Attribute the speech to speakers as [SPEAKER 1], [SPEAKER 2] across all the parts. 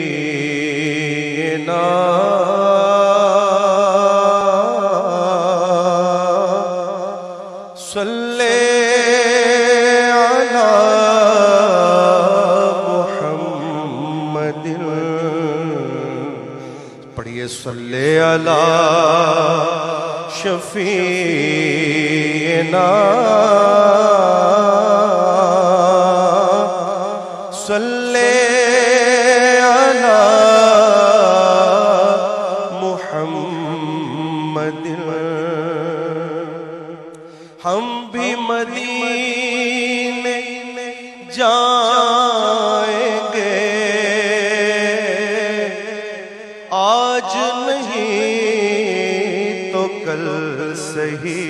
[SPEAKER 1] نبینا صلی علی محمد پڑھیے صلی علی شفیعنا صلی علی محمد ہم بھی مدینے جائیں گے آج نہیں تو کل سہی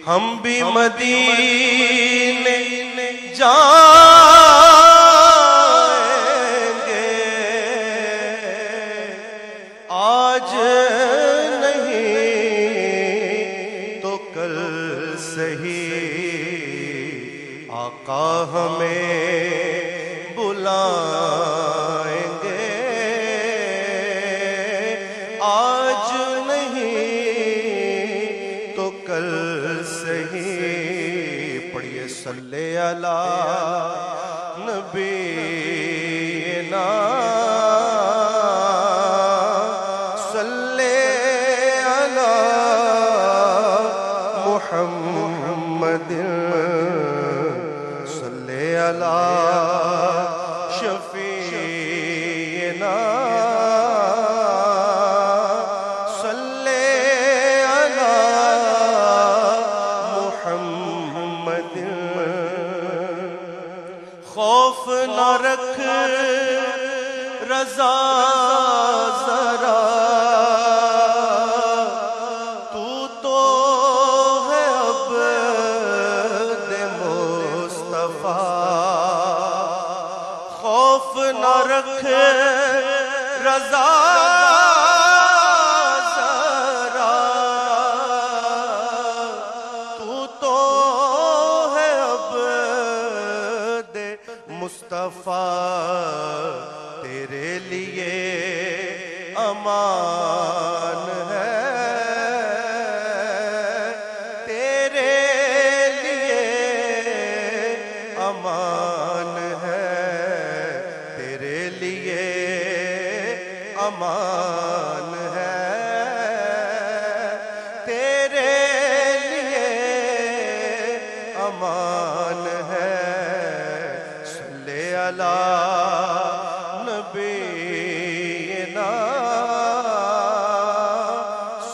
[SPEAKER 1] ہم بھی مدینے جائیں گے آج نہیں تو کل سہی آقا ہمیں بلائیں گے آج نہیں تو کل سہی پڑھیے صلی علی نبینا صلی علی محمد صلی علی شفیعنا صلی علی محمد خوف نہ رکھ رضا ذرا تو ہے عبد مصطفیٰ خوف نہ رکھ رضا ذرا تو ہے عبد مصطفیٰ تیرے لیے امان ہے تیرے لیے امان ہے تیرے لیے امان ہے تیرے لیے امان ہے صلی علی نبینا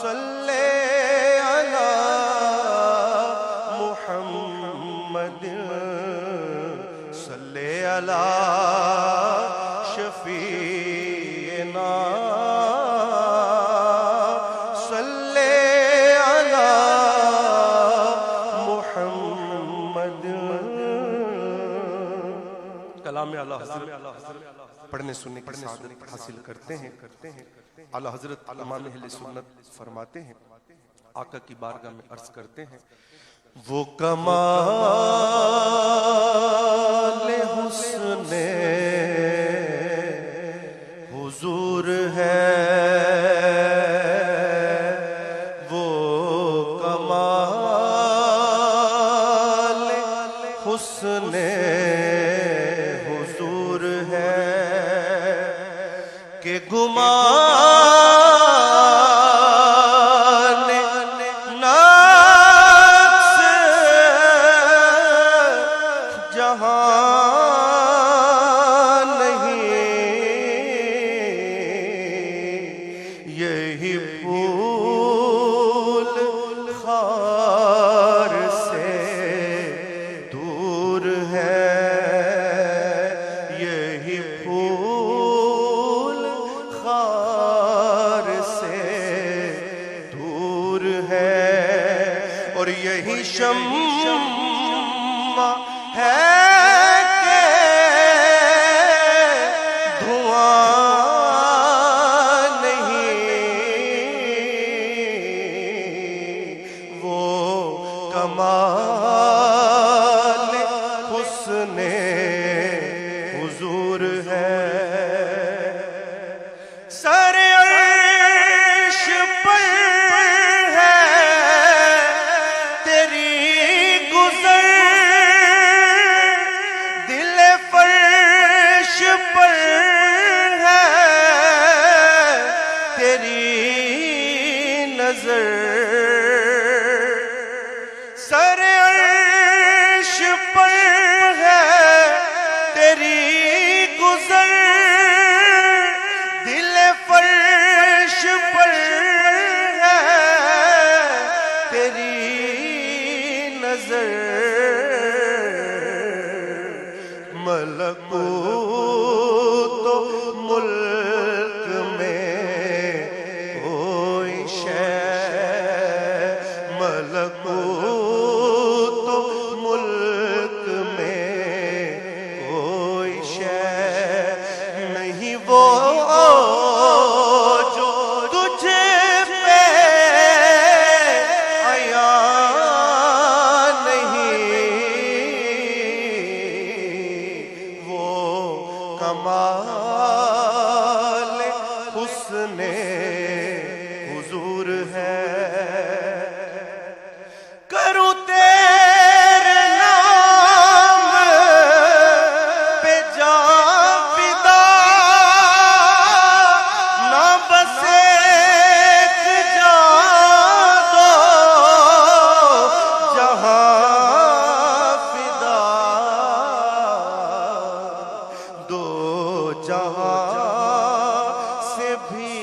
[SPEAKER 1] صلی علی محمد صلی علی شفیعنا صلی علی محمد کلام اعلیٰ حضرت پڑھنے سننے کی سعادت حاصل کرتے ہیں اعلیٰ حضرت امام اہل سنت فرماتے ہیں آقا کی بارگاہ میں عرض کرتے ہیں وہ کمال حسن حضور ہے وہ کمال حسن حضور ہے کہ گمان نفس جہاں نہیں یہی پھول خار سے دور ہے یہی پھول خار سے دور ہے اور یہی شمع ہے کہ دھواں نہیں وہ کمال حسن حضور حضور ہے سر عرش پر ہے تیری گزر دل فرش پر ہے تیری نظر سر عرش پر ہے تیری گزر دل فرش پر ہے تیری نظر ملکوت و ملک میں کوئی شے ملکوت و ملک میں کوئی شے نہیں وہ جو تجھ پہ عیاں کمال حسن حضور ہے کروں تیرے نام پہ جا فدا نہ بس ایک جان دو جہاں فدا دو جہاں سے بھی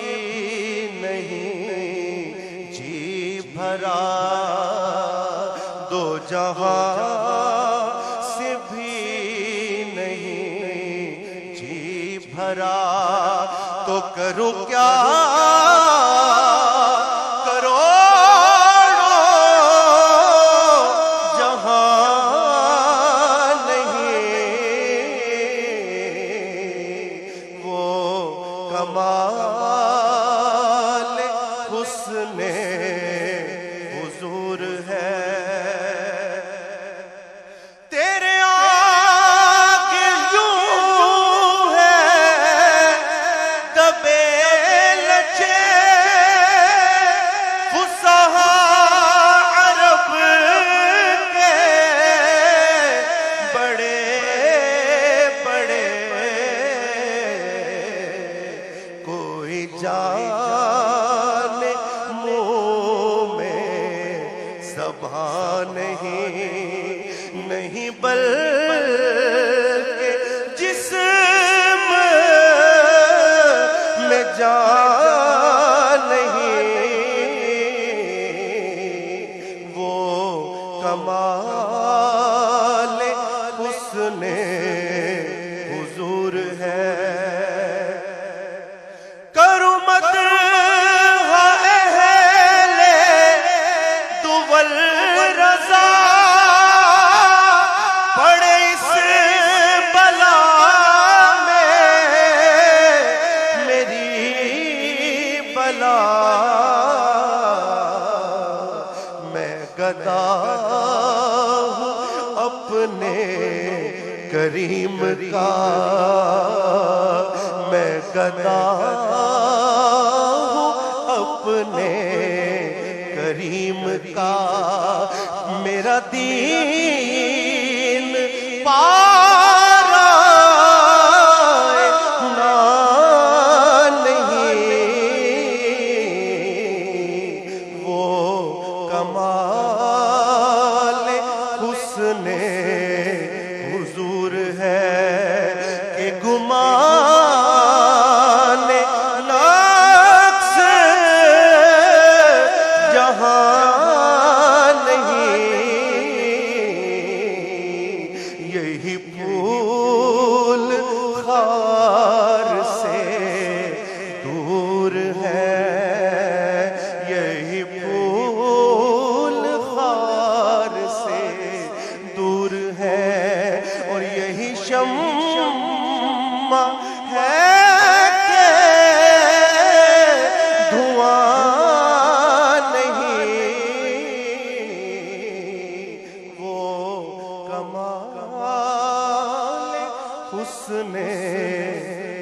[SPEAKER 1] نہیں جی بھرا دو جہاں سے بھی نہیں جی بھرا تو کروں کیا کمال حسن حضور ہے تیرے آگے یوں ہے دبے لچے فصحا عرب کے بڑے بڑے جان منہ میں زبان نہیں بلکہ جسم میں جان نہیں وہ کمال حسن حضور ہے میں گدا ہوں اپنے کریم کا میں گدا ہوں اپنے کریم کا میرا دین پارا کمال حسن حضور ہے کہ گمان نقص جہاں نہیں یہی پھول خار سے دور ہے یہی پھول خار سے دور ہے اور یہی شمع ہے کہ دھواں نہیں وہ کمال حسن میں